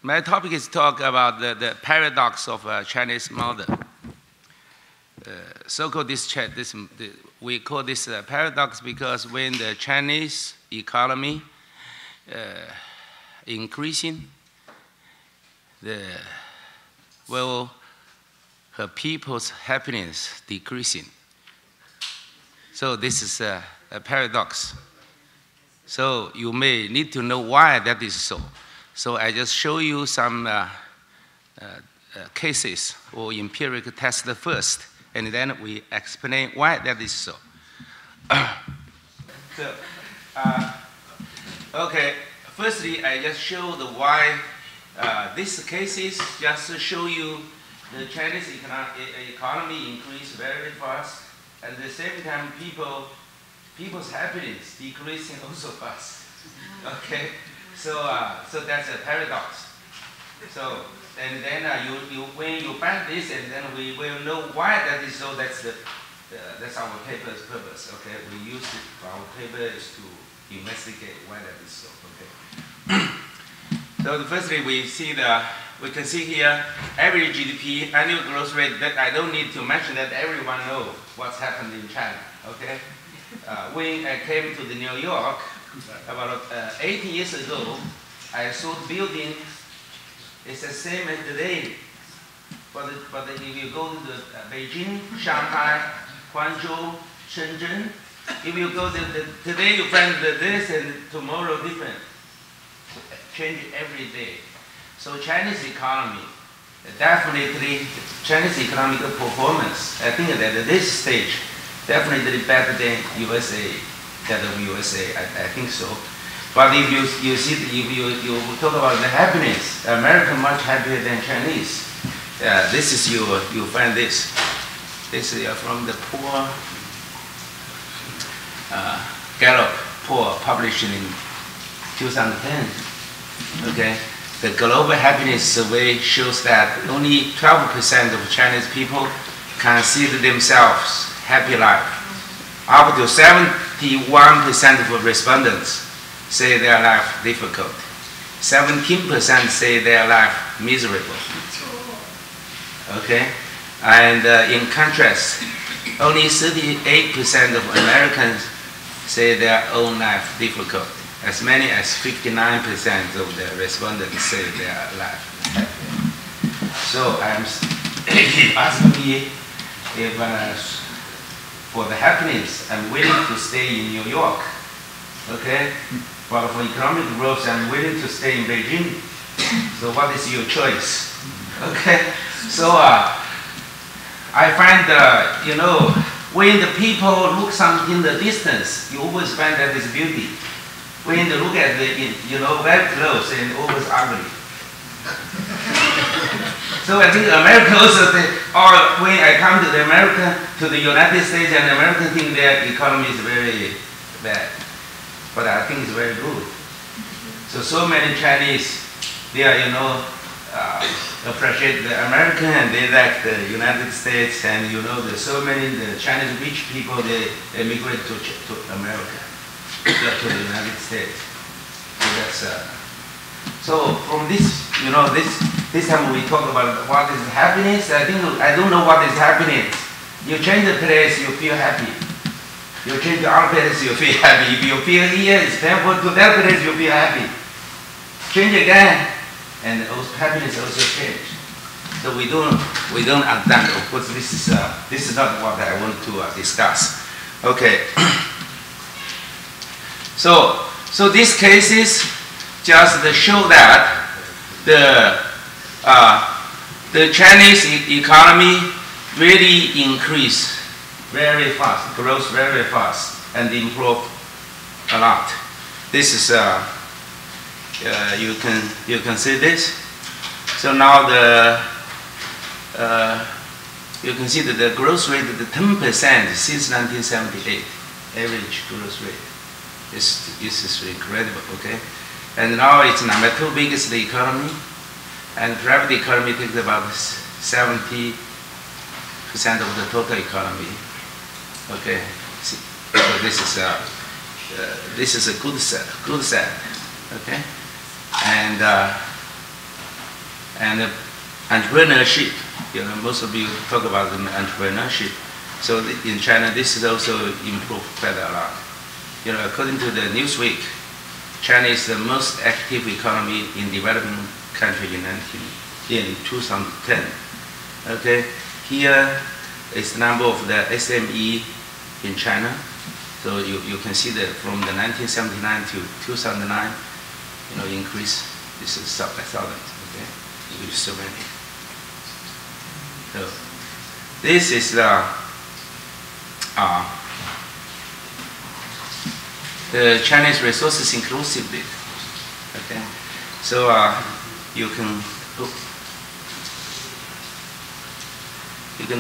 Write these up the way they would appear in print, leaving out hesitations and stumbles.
My topic is talk about the paradox of Chinese model. So-called we call this paradox because when the Chinese economy increasing, her people's happiness decreasing. So this is a paradox. So you may need to know why that is so. So I just show you some cases or empirical tests first, and then we explain why that is so. Okay, firstly, I just show the why these cases just to show you the Chinese economy increase very fast, and at the same time people's happiness decreasing also fast. Okay, so that's a paradox. So and then when you find this, and then we will know why that is so. That's our paper's purpose. Okay, we use it. Our paper is to investigate why that is so. Okay. So firstly, we can see here average GDP annual growth rate. That I don't need to mention that everyone knows what's happened in China. Okay. When I came to New York about 18 years ago, I saw the building. It's the same as today. But if you go to Beijing, Shanghai, Guangzhou, Shenzhen, if you go today you find this and tomorrow different. Change every day. So Chinese economy, definitely Chinese economic performance, I think that at this stage, definitely better than USA, I think so. But if you see, if you talk about the happiness, American much happier than Chinese. This is you find this. This is from the poor Gallup poll published in 2010. Okay, the global happiness survey shows that only 12% of Chinese people consider themselves happy life. Up to 71% of respondents say their life difficult. 17% say their life miserable. Okay, and in contrast, only 38% of Americans say their own life difficult. As many as 59% of the respondents say their life happy. So if you ask me if for the happiness, I'm willing to stay in New York. Okay, but for economic growth, I'm willing to stay in Beijing. So what is your choice? Okay, so I find when the people look something in the distance, you always find that it's beauty. When you look at the very close and always ugly. So I think America also when I come to the United States, and Americans think their economy is very bad. But I think it's very good. So many Chinese, they are, appreciate the American, and they like the United States, and there's so many the Chinese rich people, they immigrate to America, to the United States. So that's so from this, this time we talk about what is happiness. I don't know what is happiness. You change the place, you feel happy. You change the other place, you feel happy. If you feel here it's painful, to that place you feel happy. Change again, and happiness also change. So we don't understand. Of course, this is not what I want to discuss. Okay. So these cases just show that the Chinese economy really increase very fast, grows very fast, and improve a lot. This is you can see this. So now you can see that the growth rate is 10% since 1978, average growth rate. This is incredible. Okay, and now it's number 2 biggest economy, and private economy takes about 70% of the total economy. Okay, so this is a good set. Okay, and And entrepreneurship, most of you talk about the entrepreneurship. So in China, this is also improved quite a lot. According to the Newsweek, China is the most active economy in developing country in 2010. Okay, here is the number of the SME in China. So you can see that from the 1979 to 2009, increase. This is 1,000. Okay, with so many. So this is the Chinese resources inclusively. Okay, so you can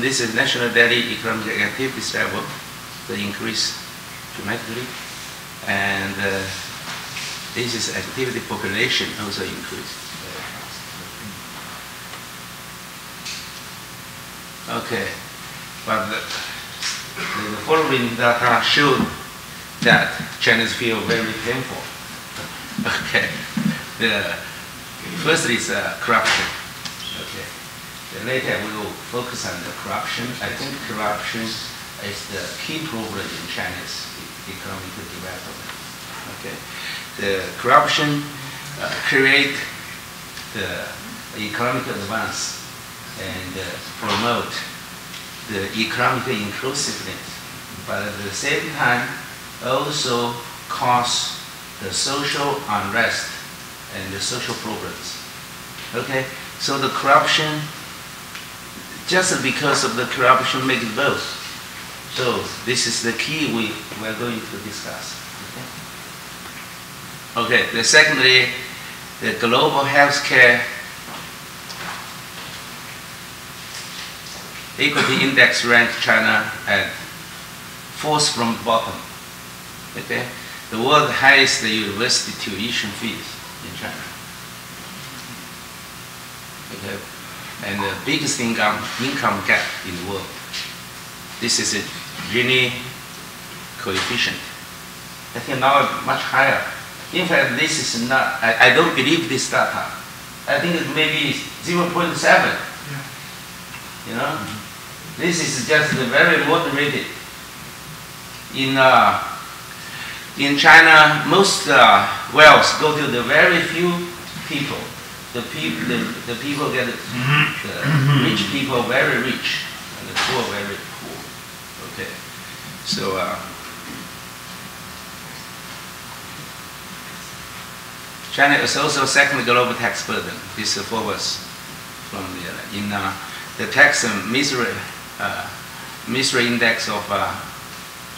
this is national daily economic activity level, the increase dramatically, and this is activity population also increase. Okay, but the following data showed that Chinese feel very painful. Okay, the first is corruption. Okay, later we will focus on the corruption. I think corruption is the key problem in China's economic development. Okay, the corruption create the economic advance and promote the economic inclusiveness, but at the same time also cause the social unrest and the social problems. Okay, so the corruption, just because of the corruption, make it both. So this is the key we're going to discuss. Okay, the secondly, the global healthcare equity index ranked China at 4th from the bottom. Okay, the world highest university tuition fees in China. Okay, and the biggest income gap in the world. This is a Gini coefficient. I think now much higher. In fact, this is not. I don't believe this data. I think it may be 0.7. Yeah. This is just very moderated. In China, most wealth go to the very few people. The people get the rich people very rich, and the poor very poor. Okay, so China is also second global tax burden. This follows from the tax misery index of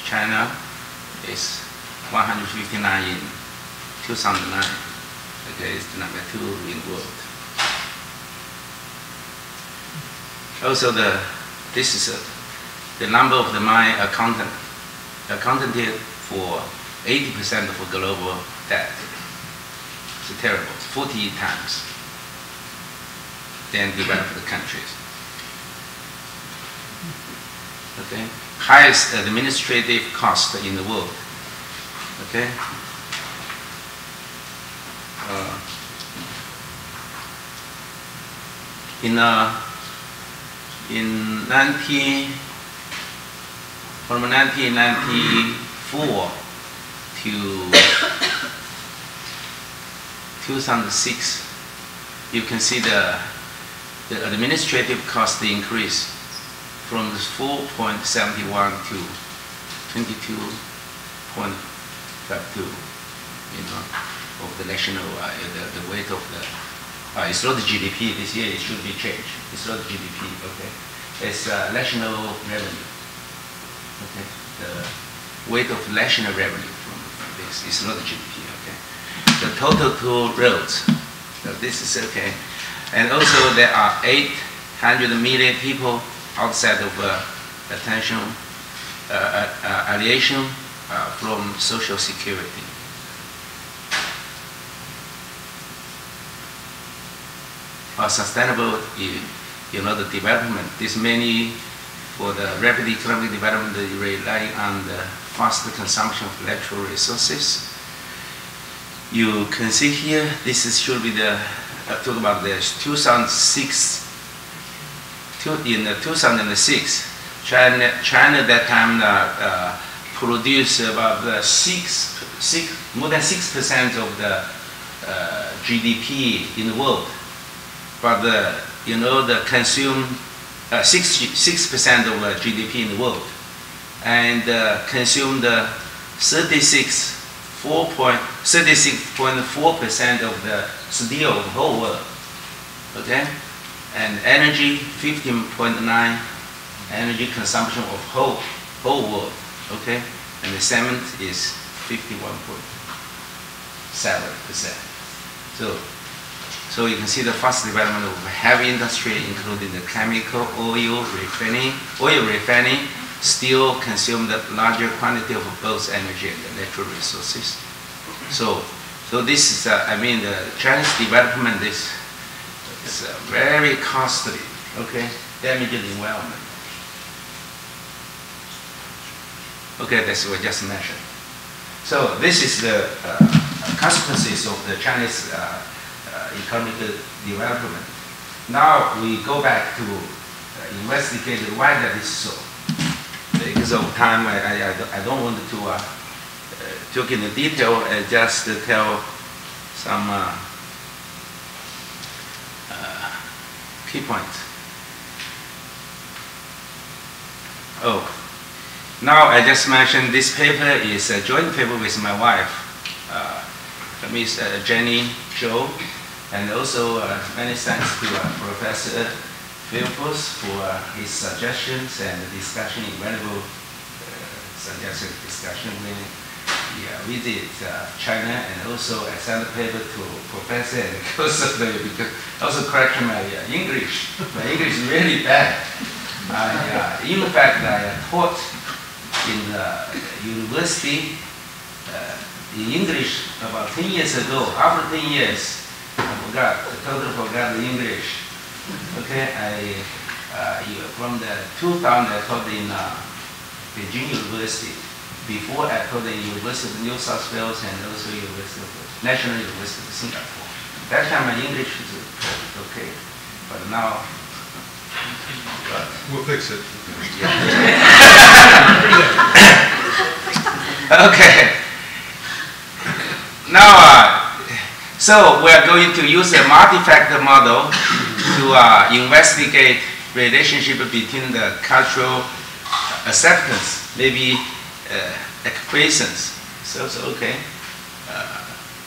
China is 159 in 2009. Okay, it's number 2 in the world. Also, this is the number of the mine accounted for 80% of global debt. It's terrible. It's 40 times than developed countries. Okay, highest administrative cost in the world. Okay. From 1994 to 2006, you can see the administrative cost increase from 4.71 to 22.52, of the national, the weight of the, it's not the GDP this year, it should be changed. It's not GDP, okay? It's national revenue, okay? The weight of national revenue from this, it's not the GDP, okay? The total to roads, so this is okay. And also there are 800 million people outside of attention, allocation from Social Security. Sustainable, the development. This many for the rapid economic development rely on the faster consumption of natural resources. You can see here, this should be the talk about this 2006. In 2006, China at that time produced about more than 6% of the GDP in the world, but the consume 66% of GDP in the world, and consumed 36.4% of the steel of the whole world. Okay, and energy 15.9 energy consumption of whole world. Okay, and the cement is 51.7%. So you can see the fast development of heavy industry, including the chemical, oil refining, still consume the larger quantity of both energy and the natural resources. So this is, the Chinese development is very costly. Okay, damaging the environment. Okay, that's what I just mentioned. So this is the consequences of the Chinese economic development. Now we go back to investigate why that is so. Because of time, I don't want to talk in the detail, just to tell some key points. Oh, now I just mentioned this paper is a joint paper with my wife, Miss Jenny Zhou, and also many thanks to Professor Philpott for his suggestions and discussion, invaluable suggested discussion when he visited China, and also I sent a paper to Professor and because also correction my English. My English is really bad. In fact, I taught in the university in English about 10 years ago. After 10 years, I totally forgot the English. Okay, from the 2000 I taught in Peking University. Before I taught in University of New South Wales and also National University of Singapore. That time my English was okay, but now. We'll fix it. Okay. Now, so we are going to use a multi-factor model to investigate relationship between the cultural acceptance, maybe acquiescence. So okay.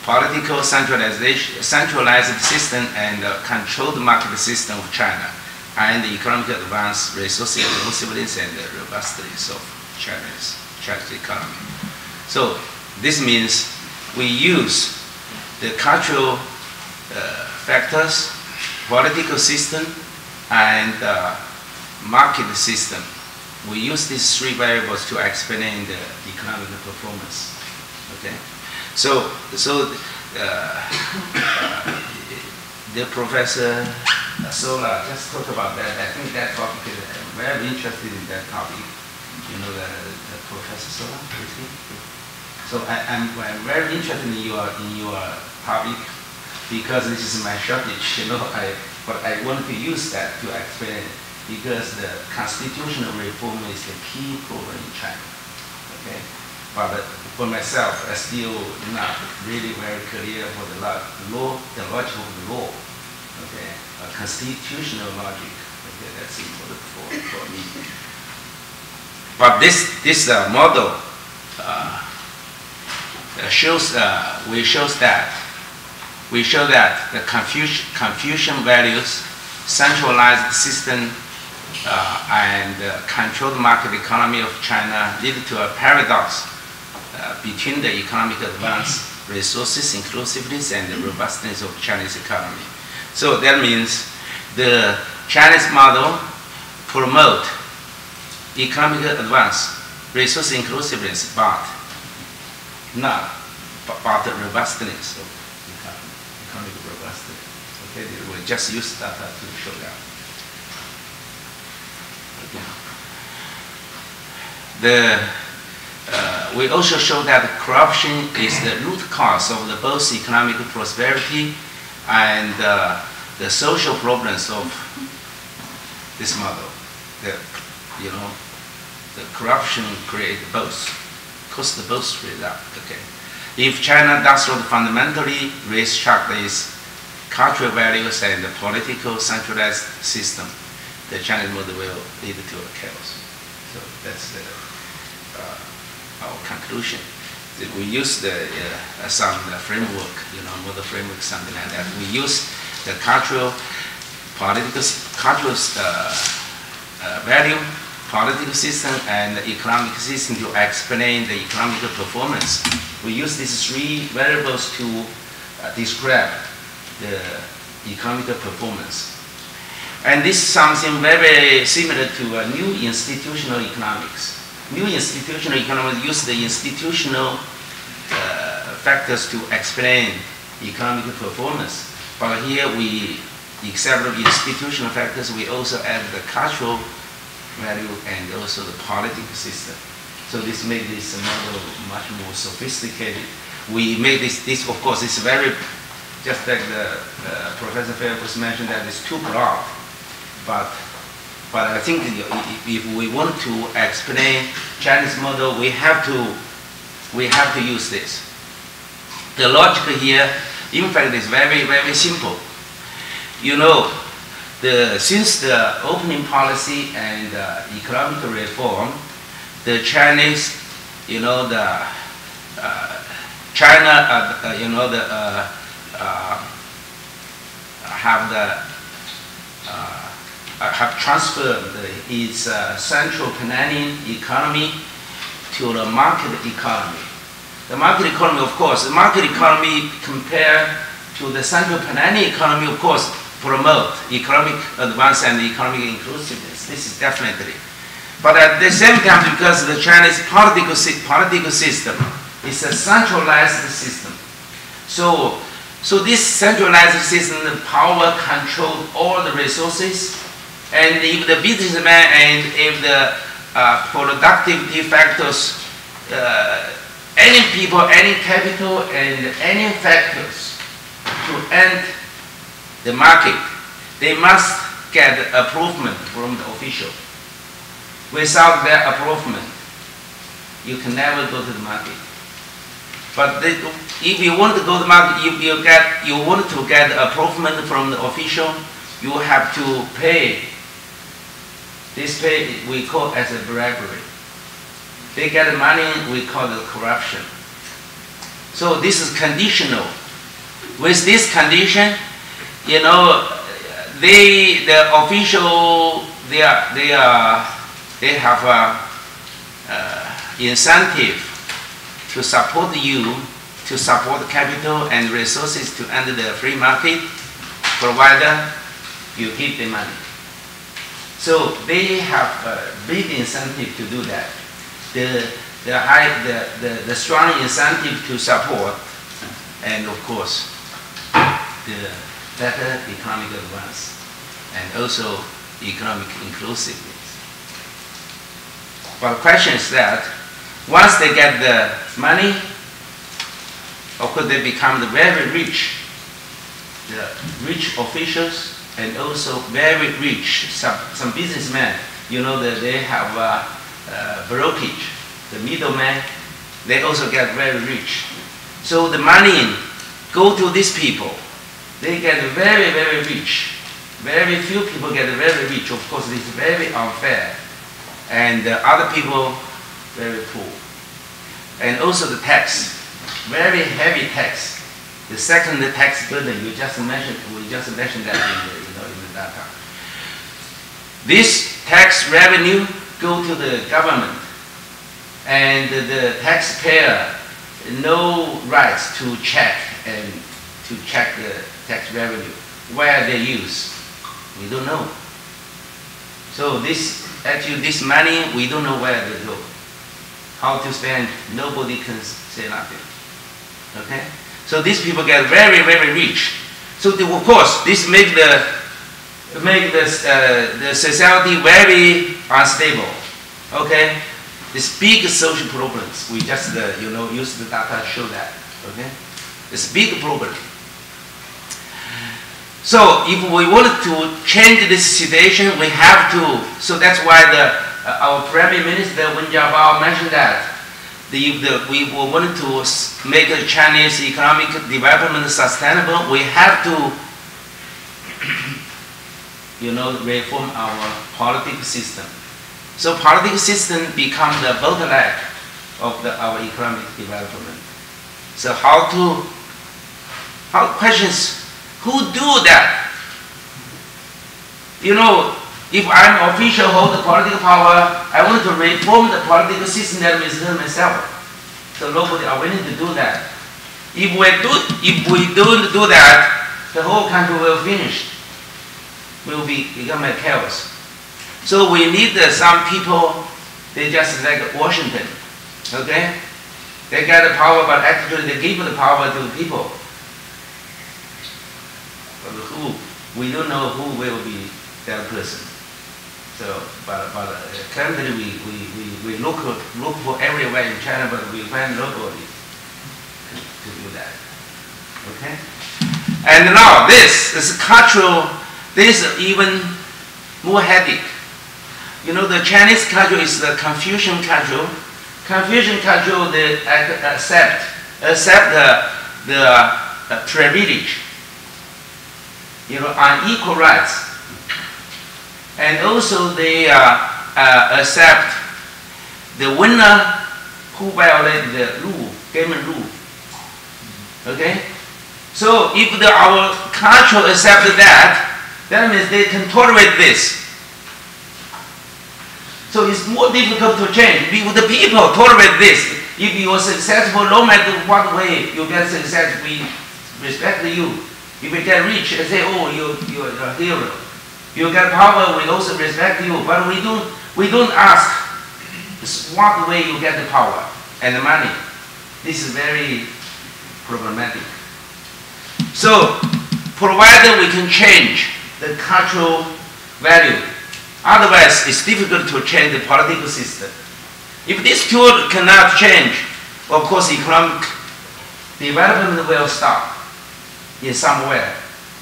Political centralized system and controlled market system of China, and the economic advance, resource inclusiveness, and the robustness of China's economy. So this means we use the cultural factors, political system, and market system. We use these three variables to explain the economic performance. Okay, so the Professor Sola just talked about that. I think that topic is very interested in that topic. You know the Professor Sola, so I'm very interested in your topic because this is my shortage. But I want to use that to explain because the constitutional reform is the key problem in China. Okay, but for myself, I still not really very clear for the logic of the law. Okay, a constitutional logic. Okay, that's important for me. But this model we show that the Confucian values, centralized system, and controlled market economy of China lead to a paradox between the economic advance, resources inclusiveness, and the robustness of Chinese economy. So that means the Chinese model promote economic advance, resource inclusiveness, but the robustness of economic robustness. Okay, we just use data to show that. We also show that corruption is the root cause of both economic prosperity and the social problems of this model. The, the corruption create both, cause the both result. Okay. If China does not fundamentally restructure its cultural values and the political centralized system, the Chinese model will lead to a chaos. So that's our conclusion. We use some framework, model framework, something like that. We use the cultural, political, value, political system, and the economic system to explain the economic performance. We use these three variables to describe the economic performance. And this is something very similar to new institutional economics. New institutional economics use the institutional factors to explain economic performance. But here we, except the institutional factors, we also add the cultural value and also the political system. So this makes this model much more sophisticated. We make this of course, it's very, just like the Professor Fairfax mentioned, that it's too broad. But I think if we want to explain Chinese model, we have to use this. The logic here, in fact, is very, very simple. Since the opening policy and economic reform, the Chinese, have transferred its central planning economy to the market economy. The market economy, of course, the market economy compared to the central planning economy, of course, promote economic advance and economic inclusiveness. This is definitely. But at the same time, because the Chinese political system is a centralized system. So this centralized system, the power controls all the resources, and if the businessman and if the productivity factors, any people, any capital, and any factors to enter the market, they must get approval from the official. Without their approval, you can never go to the market. But if you want to go to the market, you want to get approval from the official, you have to pay. This pay we call as a bribery. They get money, we call it corruption. So this is conditional. With this condition, the official, they have incentive to support you, to support capital and resources to enter the free market, provided you give the money. So they have a big incentive to do that. The strong incentive to support, and of course, the better economic advance, and also economic inclusiveness. But the question is that once they get the money, of course they become the very rich, the rich officials, and also very rich, some businessmen, that they have brokerage, the middleman, they also get very rich. So the money go to these people. They get very, very rich. Very few people get very rich. Of course, it's very unfair. And other people, very poor. And also the tax, very heavy tax. The second tax burden, we just mentioned that in the data. This tax revenue go to the government, and the taxpayer no rights to check the tax revenue. Where they use, we don't know. So this money, we don't know where they go. How to spend, nobody can say nothing. Okay? So these people get very, very rich. So of course, this make the society very unstable. Okay? This big social problems. We just use the data to show that. Okay? It's big problem. So if we wanted to change this situation, we have to. So that's why our Prime Minister Wen Jiabao mentioned that we wanted to make a Chinese economic development sustainable. We have to, reform our political system. So political system become the bottleneck of our economic development. So questions, who do that? If I'm official, hold the political power, I want to reform the political system that within myself. So nobody are willing to do that. If we don't do that, the whole country will finish. Will become a chaos. So we need some people, they just like Washington, okay? They get the power, but actually they give the power to the people. But we don't know who will be that person. So, but currently we look for everywhere in China, but we find nobody to do that. Okay? And now this is cultural. This is even more headache. The Chinese culture is the Confucian culture. Confucian culture, they accept the privilege, unequal rights. And also they accept the winner who violated the rule, game rule. Okay? So if our culture accepts that means they can tolerate this. So it's more difficult to change. If the people tolerate this, if you are successful, no matter what way you get success, we respect you. If you get rich, I say, oh, you're a hero. You get power, we also respect you. But we don't ask what way you get the power and the money. This is very problematic. So, provided we can change the cultural value, otherwise it's difficult to change the political system. If this two cannot change, of course economic development will stop in somewhere,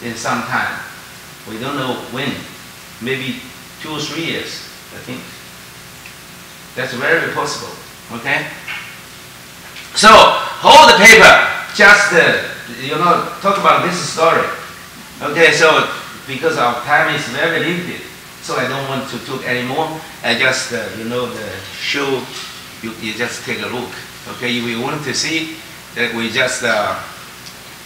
in some time. We don't know when, maybe 2 or 3 years, I think. That's very possible, okay? So, hold the paper, just, talk about this story. Okay, so, because our time is very limited, so I don't want to talk anymore. I just, show, you just take a look. Okay, if you want to see, that we just,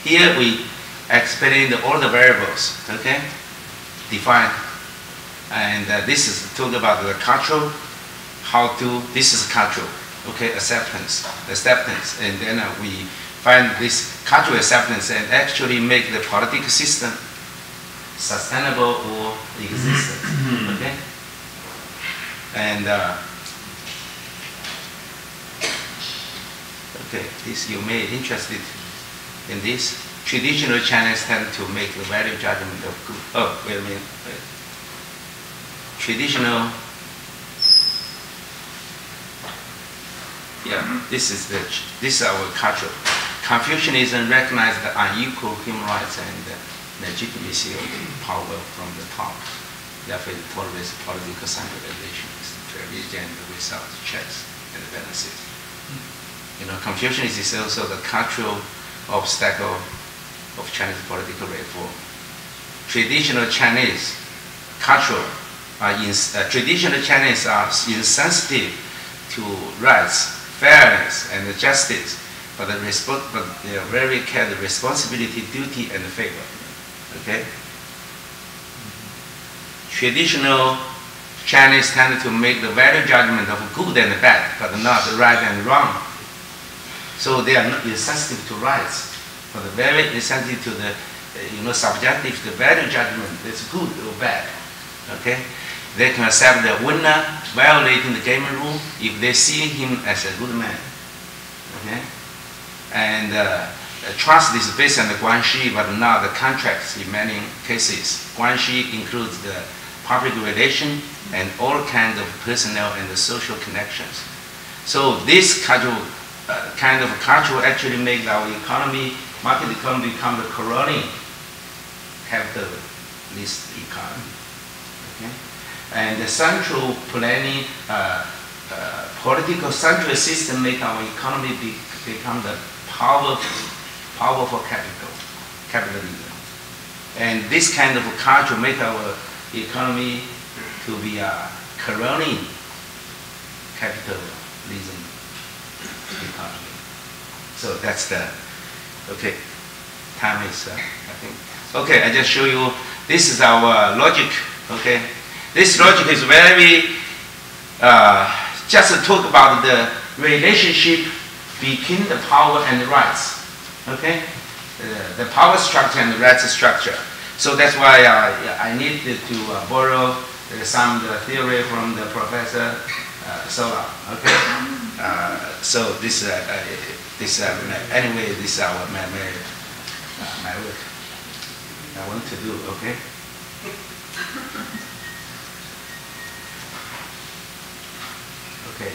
here we explain all the variables, okay? Define. And this is talk about the cultural, this is cultural, okay, acceptance, and then we find this cultural acceptance and actually make the political system sustainable or existent, okay? And, okay, this you may be interested in this. Traditional Chinese tend to make the value judgment of good. Oh, wait a minute. Wait. Traditional. Yeah, this is our culture. Confucianism recognized the unequal human rights and the legitimacy of power from the top. Therefore, it tolerates political centralization, privilege, and without checks and balances. Confucianism is also the cultural obstacle of Chinese political reform. Traditional Chinese traditional Chinese are insensitive to rights, fairness, and justice, but they are very care the responsibility, duty, and favor. Okay. Traditional Chinese tend to make the value judgment of good and bad, but not right and wrong. So they are not insensitive to rights, but very insensitive to the, subjective, the value judgment, that's good or bad, okay? They can accept the winner violating the game rule if they see him as a good man, okay? And trust is based on the guanxi, but not the contracts in many cases. Guanxi includes the public relation and all kinds of personal and social connections. So this kind of culture actually makes our economy, market economy, become the colony capitalist economy. Okay? And the central planning, political central system make our economy become the powerful capitalism. And this kind of culture make our economy to be a crowning capitalism economy. So that's the, okay, time is, I think. Okay, I just show you, this is our logic, okay? This logic is very, just to talk about the relationship between the power and the rights, okay? The power structure and the rights structure. So that's why I needed to borrow some theory from the Professor Sola, okay? So this, anyway, this is my work I want to do, okay? Okay.